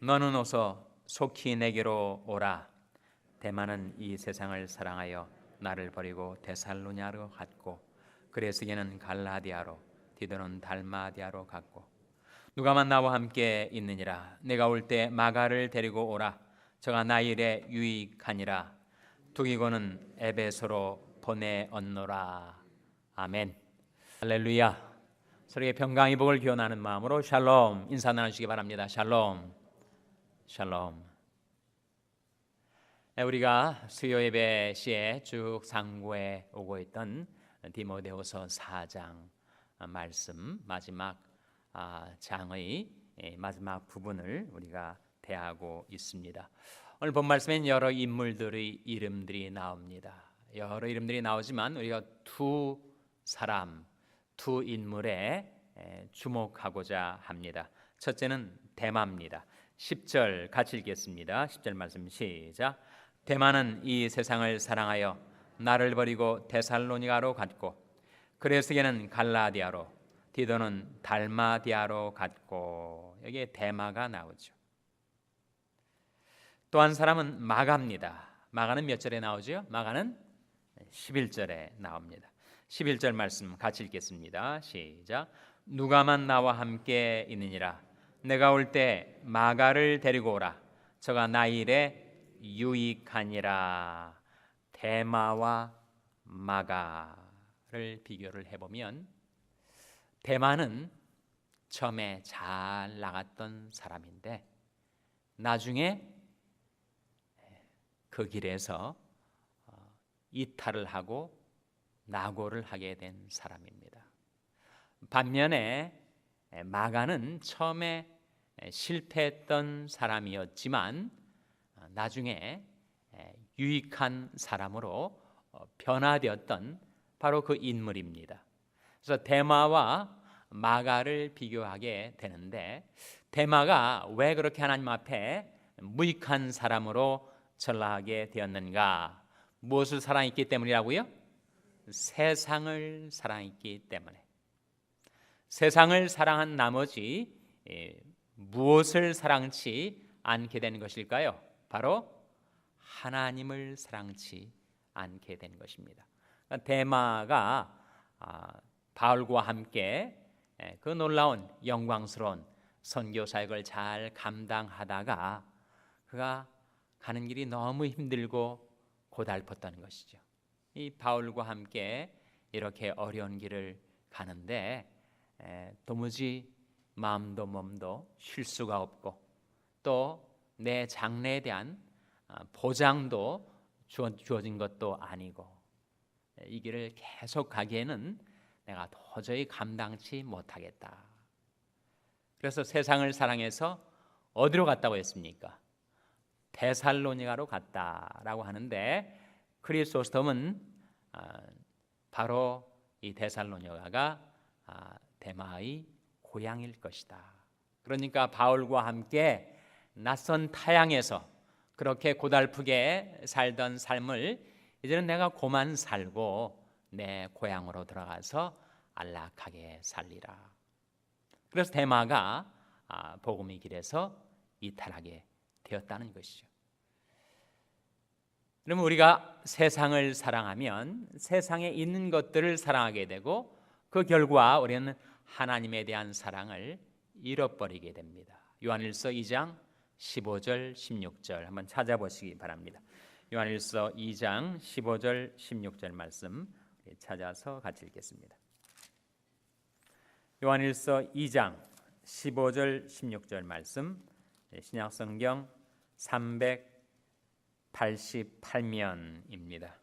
너는 어서 속히 내게로 오라. 대마는 이 세상을 사랑하여 나를 버리고 데살로니아로 갔고 그레스게는 갈라디아로 디도는 달마디아로 갔고 누가만 나와 함께 있느니라. 내가 올 때 마가를 데리고 오라. 저가 나 일에 유익하니라. 두기고는 에베소로 보내었노라. 아멘. 할렐루야. 서로에게 평강의 복을 기원하는 마음으로 샬롬 인사 나누시기 바랍니다. 샬롬. 샬롬. 우리가 수요 예배 시에 쭉 상고해 오고 있던 디모데후서 4장 말씀 마지막 장의 마지막 부분을 우리가 대하고 있습니다. 오늘 본 말씀엔 여러 인물들의 이름들이 나옵니다. 여러 이름들이 나오지만 우리가 두 인물에 주목하고자 합니다. 첫째는 데마입니다. 10절 같이 읽겠습니다. 10절 말씀 시작. 데마는 이 세상을 사랑하여 나를 버리고 데살로니가로 갔고 그레스게는 갈라디아로 디도는 달마디아로 갔고 여기에 데마가 나오죠. 또 한 사람은 마가입니다. 마가는 몇 절에 나오죠? 마가는 11절에 나옵니다. 11절 말씀 같이 읽겠습니다. 시작. 누가만 나와 함께 있느니라. 내가 올 때 마가를 데리고 오라. 저가 나 일에 유익하니라. 데마와 마가를 비교를 해보면 데마는 처음에 잘 나갔던 사람인데 나중에 그 길에서 이탈을 하고 낙오를 하게 된 사람입니다. 반면에 마가는 처음에 실패했던 사람이었지만 나중에 유익한 사람으로 변화되었던 바로 그 인물입니다. 그래서 데마와 마가를 비교하게 되는데 데마가 왜 그렇게 하나님 앞에 무익한 사람으로 전락하게 되었는가? 무엇을 사랑했기 때문이라고요? 세상을 사랑했기 때문에. 세상을 사랑한 나머지 무엇을 사랑치 않게 된 것일까요? 바로 하나님을 사랑치 않게 된 것입니다. 데마가 바울과 함께 그 놀라운 영광스러운 선교 사역을 잘 감당하다가 그가 가는 길이 너무 힘들고 고달팠다는 것이죠. 이 바울과 함께 이렇게 어려운 길을 가는데 도무지 마음도 몸도 쉴 수가 없고 또 내 장래에 대한 보장도 주어진 것도 아니고 이 길을 계속 가기에는 내가 도저히 감당치 못하겠다. 그래서 세상을 사랑해서 어디로 갔다고 했습니까? 데살로니가로 갔다라고 하는데 크리소스톰은 바로 이 데살로니가가 데마의 고향일 것이다. 그러니까 바울과 함께 낯선 타향에서 그렇게 고달프게 살던 삶을 이제는 내가 고만 살고 내 고향으로 들어가서 안락하게 살리라. 그래서 데마가 복음의 길에서 이탈하게 되었다는 것이죠. 그러면 우리가 세상을 사랑하면 세상에 있는 것들을 사랑하게 되고 그 결과 우리는 하나님에 대한 사랑을 잃어버리게 됩니다. 요한일서 2장 15절 16절 한번 찾아보시기 바랍니다. 요한일서 2장 15절 16절 말씀 찾아서 같이 읽겠습니다. 요한일서 2장 15절 16절 말씀 신약성경 388면입니다.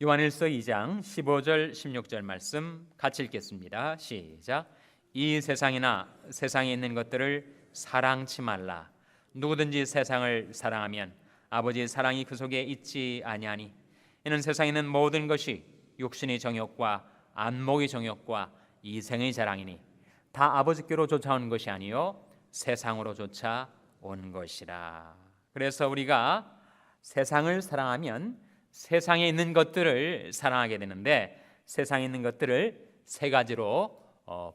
요한일서 2장 15절 16절 말씀 같이 읽겠습니다. 시작. 이 세상이나 세상에 있는 것들을 사랑치 말라. 누구든지 세상을 사랑하면 아버지의 사랑이 그 속에 있지 아니하니 이는 세상에 있는 모든 것이 육신의 정욕과 안목의 정욕과 이생의 자랑이니 다 아버지께로 쫓아온 것이 아니요 세상으로 쫓아온 것이라. 그래서 우리가 세상을 사랑하면 세상에 있는 것들을 사랑하게 되는데 세상에 있는 것들을 세 가지로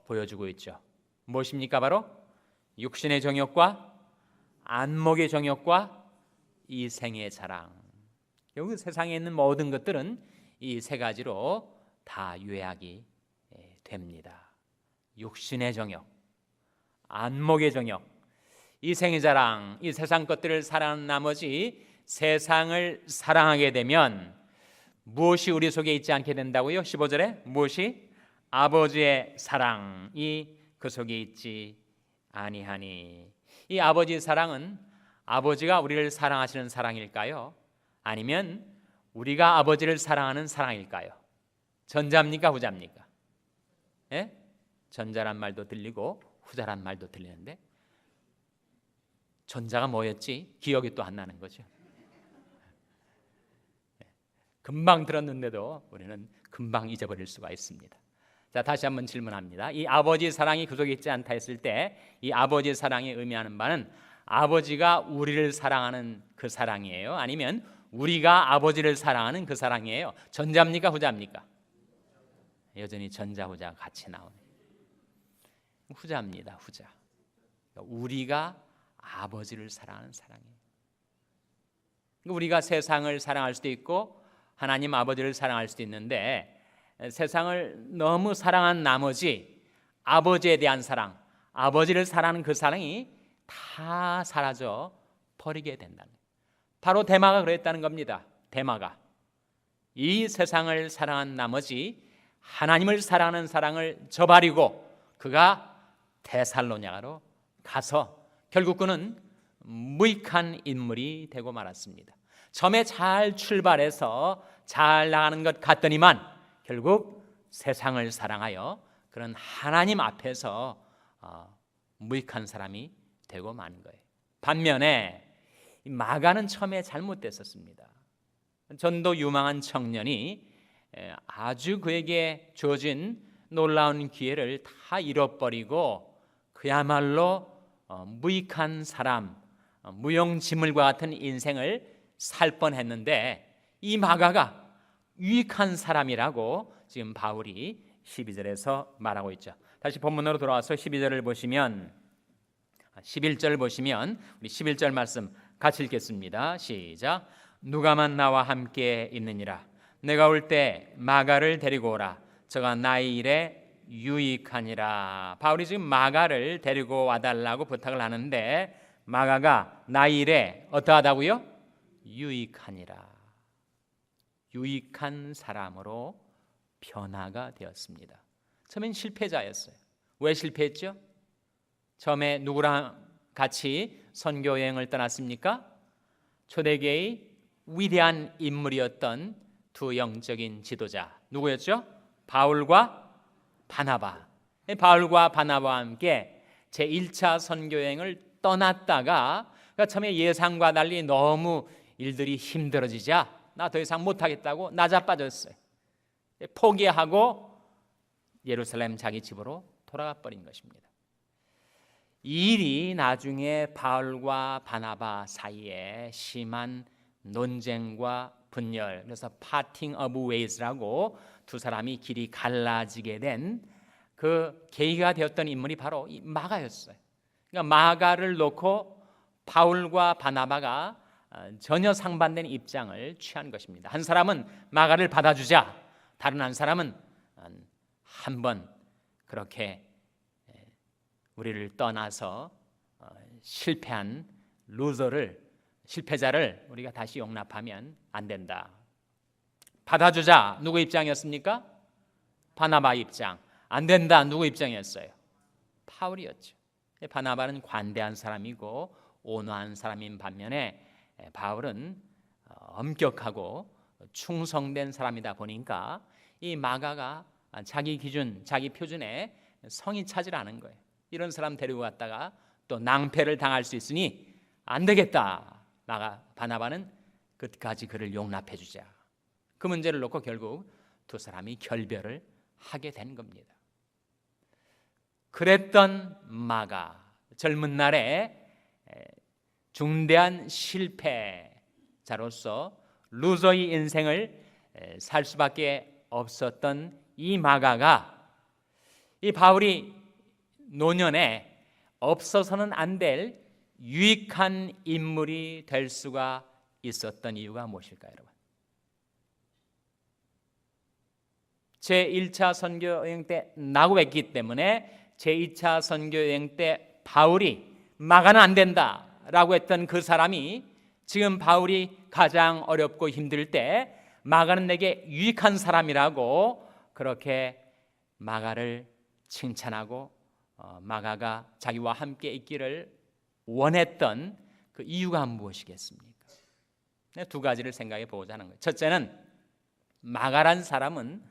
보여주고 있죠. 무엇입니까? 바로 육신의 정욕과 안목의 정욕과 이생의 자랑. 여기 세상에 있는 모든 것들은 이 세 가지로 다 요약이 됩니다. 육신의 정욕, 안목의 정욕, 이생의 자랑. 이 세상 것들을 사랑하는 나머지 세상을 사랑하게 되면 무엇이 우리 속에 있지 않게 된다고요? 15절에 무엇이? 아버지의 사랑이 그 속에 있지 아니하니. 이 아버지의 사랑은 아버지가 우리를 사랑하시는 사랑일까요? 아니면 우리가 아버지를 사랑하는 사랑일까요? 전자입니까? 후자입니까? 예? 전자란 말도 들리고 후자란 말도 들리는데 전자가 뭐였지? 기억이 또 안 나는 거죠. 금방 들었는데도 우리는 금방 잊어버릴 수가 있습니다. 자, 다시 한번 질문합니다. 이 아버지 사랑이 그 속에 있지 않다 했을 때 이 아버지 사랑이 의미하는 바는 아버지가 우리를 사랑하는 그 사랑이에요? 아니면 우리가 아버지를 사랑하는 그 사랑이에요? 전자입니까? 후자입니까? 여전히 전자 후자가 같이 나오네요. 후자입니다. 후자. 우리가 아버지를 사랑하는 사랑이에요. 우리가 세상을 사랑할 수도 있고 하나님 아버지를 사랑할 수도 있는데 세상을 너무 사랑한 나머지 아버지에 대한 사랑, 아버지를 사랑하는 그 사랑이 다 사라져 버리게 된다는 거예요. 바로 데마가 그랬다는 겁니다. 데마가 이 세상을 사랑한 나머지 하나님을 사랑하는 사랑을 저버리고 그가 데살로냐가로 가서 결국 그는 무익한 인물이 되고 말았습니다. 처음에 잘 출발해서 잘 나가는 것 같더니만 결국 세상을 사랑하여 그런 하나님 앞에서 무익한 사람이 되고 마는 거예요. 반면에 마가는 처음에 잘못됐었습니다. 전도 유망한 청년이 아주 그에게 주어진 놀라운 기회를 다 잃어버리고 그야말로 무익한 사람, 무용지물과 같은 인생을 살 뻔했는데 이 마가가 유익한 사람이라고 지금 바울이 12절에서 말하고 있죠. 다시 본문으로 돌아와서 12절을 보시면 11절 보시면 우리 11절 말씀 같이 읽겠습니다. 시작. 누가만 나와 함께 있느니라. 내가 올 때 마가를 데리고 오라. 저가 나의 일에 유익하니라. 바울이 지금 마가를 데리고 와달라고 부탁을 하는데 마가가 나의 일에 어떠하다고요? 유익하니라. 유익한 사람으로 변화가 되었습니다. 처음엔 실패자였어요. 왜 실패했죠? 처음에 누구랑 같이 선교 여행을 떠났습니까? 초대교회의 위대한 인물이었던 두 영적인 지도자 누구였죠? 바울과 바나바. 바울과 바나바와 함께 제1차 선교 여행을 떠났다가 처음에 예상과 달리 너무 일들이 힘들어지자 나 더 이상 못하겠다고 나자빠졌어요. 포기하고 예루살렘 자기 집으로 돌아가 버린 것입니다. 이 일이 나중에 바울과 바나바 사이에 심한 논쟁과 분열, 그래서 parting of ways라고 두 사람이 길이 갈라지게 된 그 계기가 되었던 인물이 바로 이 마가였어요. 그러니까 마가를 놓고 바울과 바나바가 전혀 상반된 입장을 취한 것입니다. 한 사람은 마가를 받아주자, 다른 한 사람은 한번 그렇게 우리를 떠나서 실패한 실패자를 우리가 다시 용납하면 안 된다. 받아주자, 누구 입장이었습니까? 바나바 입장. 안 된다, 누구 입장이었어요? 바울이었죠. 바나바는 관대한 사람이고 온화한 사람인 반면에 바울은 엄격하고 충성된 사람이다 보니까 이 마가가 자기 기준, 자기 표준에 성이 차질 않은 거예요. 이런 사람 데리고 갔다가 또 낭패를 당할 수 있으니 안 되겠다. 바나바는 끝까지 그를 용납해 주자. 그 문제를 놓고 결국 두 사람이 결별을 하게 된 겁니다. 그랬던 마가 젊은 날에 중대한 실패자로서 루저의 인생을 살 수밖에 없었던 이 마가가 이 바울이 노년에 없어서는 안 될 유익한 인물이 될 수가 있었던 이유가 무엇일까요, 여러분? 제1차 선교 여행 때 나고했기 때문에 제2차 선교 여행 때 바울이 마가는 안 된다라고 했던 그 사람이 지금 바울이 가장 어렵고 힘들 때 마가는 내게 유익한 사람이라고 그렇게 마가를 칭찬하고 마가가 자기와 함께 있기를 원했던 그 이유가 무엇이겠습니까? 두 가지를 생각해 보고자 하는 거예요. 첫째는 마가란 사람은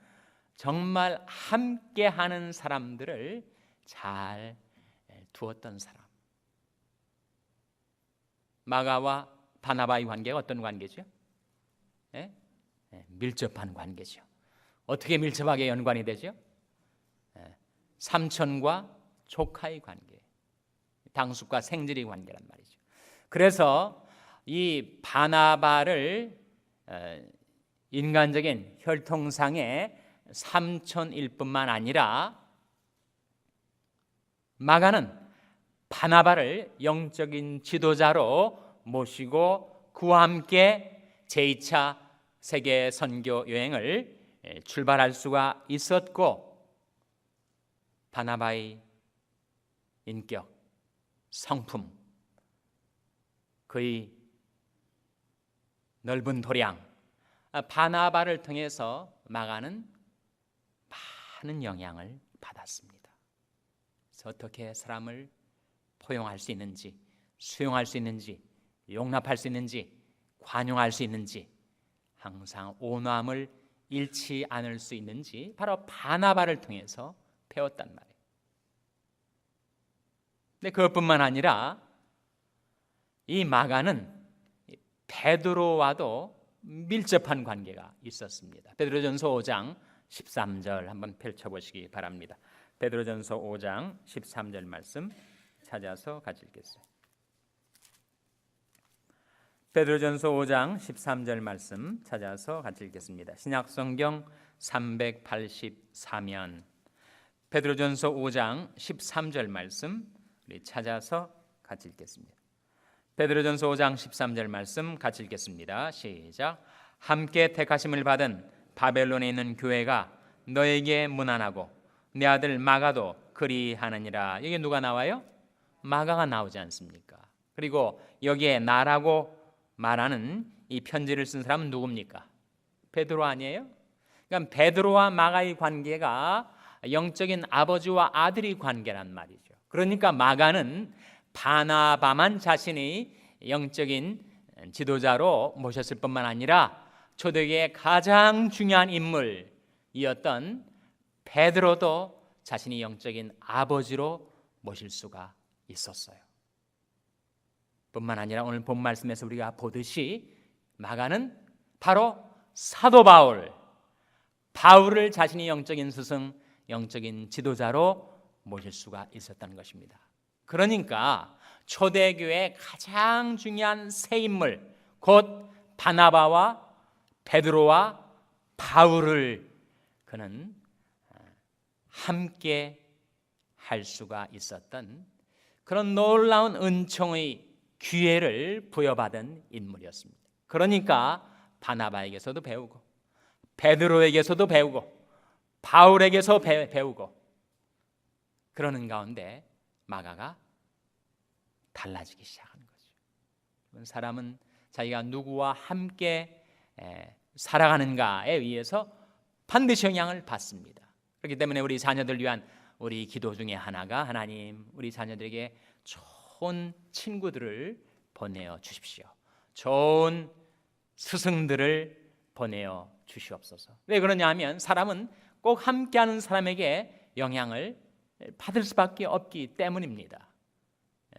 정말 함께하는 사람들을 잘 두었던 사람. 마가와 바나바의 관계가 어떤 관계죠? 밀접한 관계죠. 어떻게 밀접하게 연관이 되죠? 삼촌과 조카의 관계, 당숙과 생질의 관계란 말이죠. 그래서 이 바나바를 인간적인 혈통상의 삼촌일 뿐만 아니라 마가는 바나바를 영적인 지도자로 모시고 그와 함께 제2차 세계 선교 여행을 출발할 수가 있었고, 바나바의 인격, 성품, 그의 넓은 도량, 바나바를 통해서 마가는 많은 영향을 받았습니다. 그래서 어떻게 사람을 포용할 수 있는지, 수용할 수 있는지, 용납할 수 있는지, 관용할 수 있는지, 항상 온화함을 잃지 않을 수 있는지 바로 바나바를 통해서 배웠단 말이에요. 근데 그것뿐만 아니라 이 마가는 베드로와도 밀접한 관계가 있었습니다. 베드로전서 5장 13절 한번 펼쳐보시기 바랍니다. 베드로전서 5장 13절 말씀 찾아서 같이 읽겠어요. 베드로전서 5장 13절 말씀 찾아서 같이 읽겠습니다. 신약성경 384면 베드로전서 5장 13절 말씀 우리 찾아서 같이 읽겠습니다. 베드로전서 5장 13절 말씀 같이 읽겠습니다. 시작. 함께 택하심을 받은 바벨론에 있는 교회가 너에게 문안하고 내 아들 마가도 그리하느니라. 여기 누가 나와요? 마가가 나오지 않습니까? 그리고 여기에 나라고 말하는 이 편지를 쓴 사람은 누굽니까? 베드로 아니에요? 그러니까 베드로와 마가의 관계가 영적인 아버지와 아들의 관계란 말이죠. 그러니까 마가는 바나바만 자신의 영적인 지도자로 모셨을 뿐만 아니라 초대교회의 가장 중요한 인물이었던 베드로도 자신의 영적인 아버지로 모실 수가 있었어요. 뿐만 아니라 오늘 본 말씀에서 우리가 보듯이 마가는 바로 사도 바울을 자신의 영적인 스승, 영적인 지도자로 모실 수가 있었다는 것입니다. 그러니까 초대교회의 가장 중요한 세 인물, 곧 바나바와 베드로와 바울을 그는 함께 할 수가 있었던 그런 놀라운 은총의 기회를 부여받은 인물이었습니다. 그러니까 바나바에게서도 배우고 베드로에게서도 배우고 바울에게서 배우고 그러는 가운데 마가가 달라지기 시작하는 거죠. 사람은 자기가 누구와 함께 살아가는가에 의해서 반드시 영향을 받습니다. 그렇기 때문에 우리 자녀들 위한 우리 기도 중에 하나가 하나님 우리 자녀들에게 좋은 친구들을 보내어 주십시오. 좋은 스승들을 보내어 주시옵소서. 왜 그러냐 하면 사람은 꼭 함께하는 사람에게 영향을 받을 수밖에 없기 때문입니다.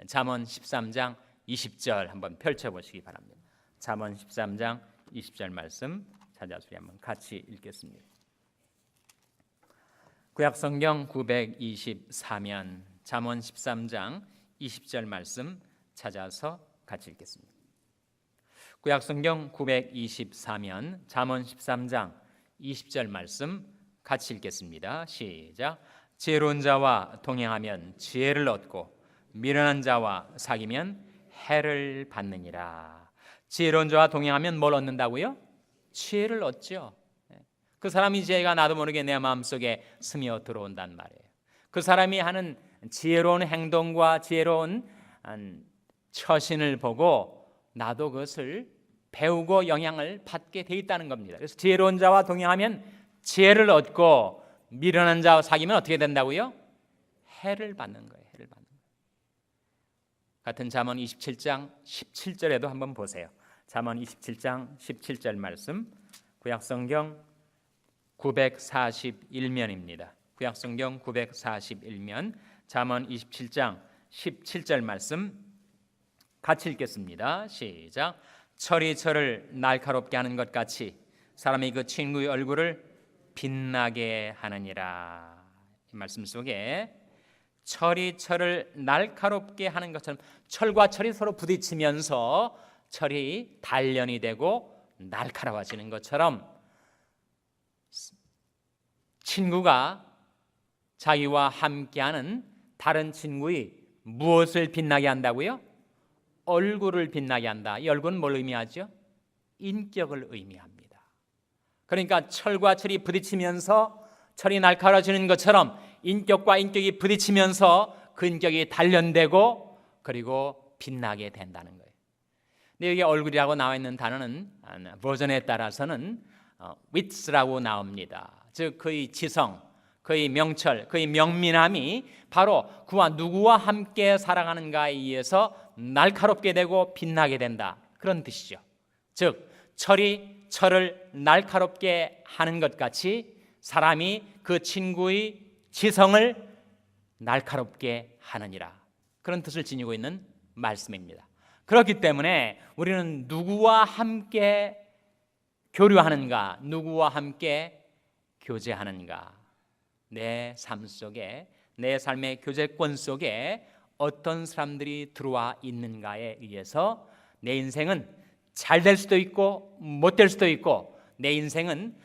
잠언 13장 20절 한번 펼쳐보시기 바랍니다. 잠언 13장 20절 말씀 찾아서 한번 같이 읽겠습니다. 구약성경 924면 잠언 13장 20절 말씀 찾아서 같이 읽겠습니다. 구약성경 924면 잠언 13장 20절 말씀 같이 읽겠습니다. 시작. 지혜로운 자와 동행하면 지혜를 얻고 미련한 자와 사귀면 해를 받느니라. 지혜로운 자와 동행하면 뭘 얻는다고요? 지혜를 얻죠. 그 사람이 지혜가 나도 모르게 내 마음속에 스며 들어온단 말이에요. 그 사람이 하는 지혜로운 행동과 지혜로운 처신을 보고 나도 그것을 배우고 영향을 받게 돼 있다는 겁니다. 그래서 지혜로운 자와 동행하면 지혜를 얻고 미련한 자와 사귀면 어떻게 된다고요? 해를 받는 거예요. 해를 받는 거예요. 같은 잠언 27장 17절에도 한번 보세요. 잠언 27장 17절 말씀, 구약성경 941면입니다. 구약성경 941면 잠언 27장 17절 말씀 같이 읽겠습니다. 시작. 철이 철을 날카롭게 하는 것 같이 사람이 그 친구의 얼굴을 빛나게 하느니라. 이 말씀 속에 철이 철을 날카롭게 하는 것처럼 철과 철이 서로 부딪히면서 철이 단련이 되고 날카로워지는 것처럼 친구가 자기와 함께하는 다른 친구의 무엇을 빛나게 한다고요? 얼굴을 빛나게 한다. 이 얼굴은 뭘 의미하죠? 인격을 의미합니다. 그러니까 철과 철이 부딪히면서 철이 날카로워지는 것처럼 인격과 인격이 부딪히면서 그 인격이 단련되고 그리고 빛나게 된다는 거예요. 근데 여기 얼굴이라고 나와 있는 단어는 버전에 따라서는 wits라고 나옵니다. 즉 그의 지성, 그의 명철, 그의 명민함이 바로 그와 누구와 함께 살아가는가에 의해서 날카롭게 되고 빛나게 된다. 그런 뜻이죠. 즉 철이 철을 날카롭게 하는 것 같이 사람이 그 친구의 지성을 날카롭게 하느니라. 그런 뜻을 지니고 있는 말씀입니다. 그렇기 때문에 우리는 누구와 함께 교류하는가, 누구와 함께 교제하는가, 내 삶 속에, 내 삶의 교제권 속에 어떤 사람들이 들어와 있는가에 의해서 내 인생은 잘 될 수도 있고 못 될 수도 있고, 내 인생은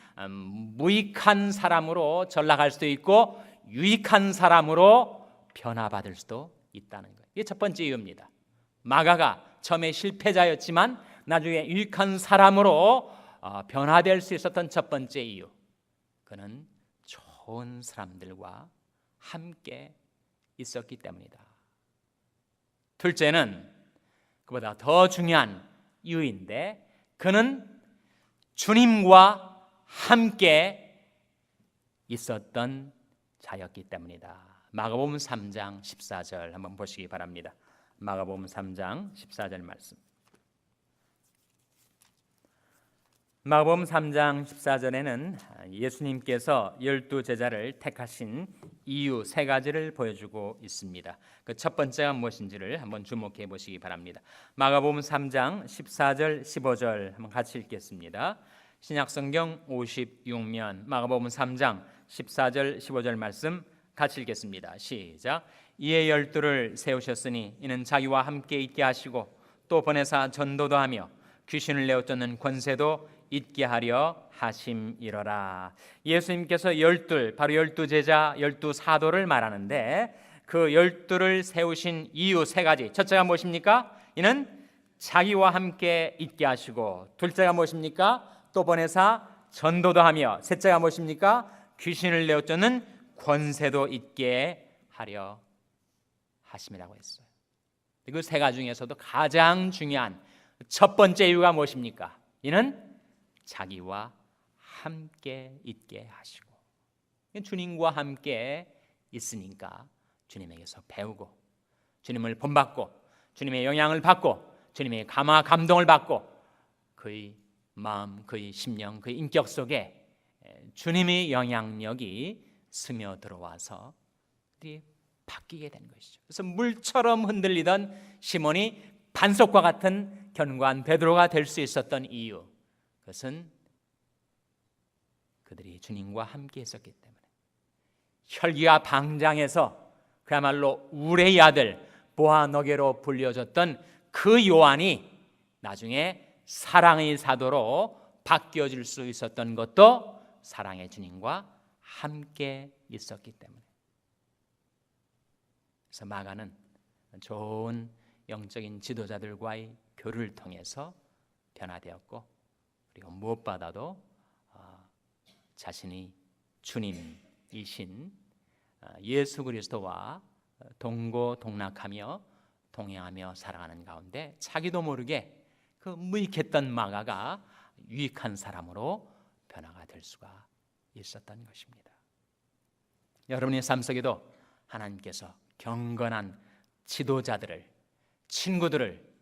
무익한 사람으로 전락할 수도 있고 유익한 사람으로 변화받을 수도 있다는 거예요. 이게 첫 번째 이유입니다. 마가가 처음에 실패자였지만 나중에 유익한 사람으로 변화될 수 있었던 첫 번째 이유, 그는 좋은 사람들과 함께 있었기 때문이다. 둘째는 그보다 더 중요한 이유인데, 그는 주님과 함께 있었던 자였기 때문이다. 마가복음 3장 14절 한번 보시기 바랍니다. 마가복음 3장 14절 말씀. 마가복음 3장 14절에는 예수님께서 12제자를 택하신 이유 세 가지를 보여주고 있습니다. 그 첫 번째가 무엇인지를 한번 주목해 보시기 바랍니다. 마가복음 3장 14절 15절 한번 같이 읽겠습니다. 신약성경 56면 마가복음 3장 14절 15절 말씀 같이 읽겠습니다. 시작. 이에 12를 세우셨으니 이는 자기와 함께 있게 하시고 또 보내사 전도도 하며 귀신을 내어 쫓는 권세도 있게 하려 하심이로라. 예수님께서 12, 바로 12제자, 12사도를 말하는데 그 12를 세우신 이유 세 가지. 첫째가 무엇입니까? 이는 자기와 함께 있게 하시고, 둘째가 무엇입니까? 또 보내사 전도도 하며, 셋째가 무엇입니까? 귀신을 내어 쫓는 권세도 있게 하려 하심이라고 했어요. 그 세 가지 중에서도 가장 중요한 첫 번째 이유가 무엇입니까? 이는 자기와 함께 있게 하시고, 주님과 함께 있으니까 주님에게서 배우고, 주님을 본받고, 주님의 영향을 받고, 주님의 감화 감동을 받고, 그의 마음, 그의 심령, 그의 인격 속에 주님의 영향력이 스며들어와서 바뀌게 된 것이죠. 그래서 물처럼 흔들리던 시몬이 반석과 같은 견고한 베드로가 될 수 있었던 이유, 그것은 그들이 주님과 함께 했었기 때문에. 혈기가 방장해서 그야말로 울의 아들, 보아너게로 불려졌던 그 요한이 나중에 사랑의 사도로 바뀌어질 수 있었던 것도 사랑의 주님과 함께 있었기 때문에. 그래서 마가는 좋은 영적인 지도자들과의 교류를 통해서 변화되었고, 그리고 무엇보다도 자신이 주님이신 예수 그리스도와 동고동락하며 동행하며 살아가는 가운데 자기도 모르게 그 무익했던 마가가 유익한 사람으로 변화가 될 수가 있었던 것입니다. 여러분의 삶 속에도 하나님께서 경건한 지도자들을, 친구들을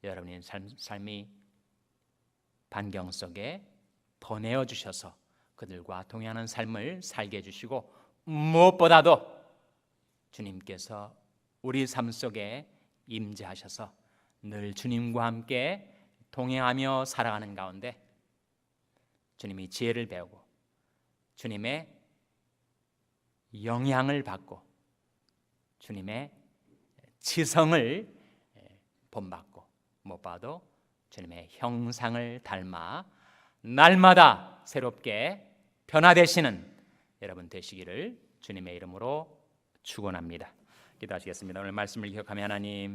여러분의 삶이 반경 속에 보내어 주셔서 그들과 동행하는 삶을 살게 해주시고, 무엇보다도 주님께서 우리 삶 속에 임재하셔서 늘 주님과 함께 동행하며 살아가는 가운데 주님이 지혜를 배우고 주님의 영향을 받고 주님의 지성을 본받고, 무엇보다도 주님의 형상을 닮아 날마다 새롭게 변화되시는 여러분 되시기를 주님의 이름으로 축원합니다. 기도하시겠습니다. 오늘 말씀을 기억하며 하나님,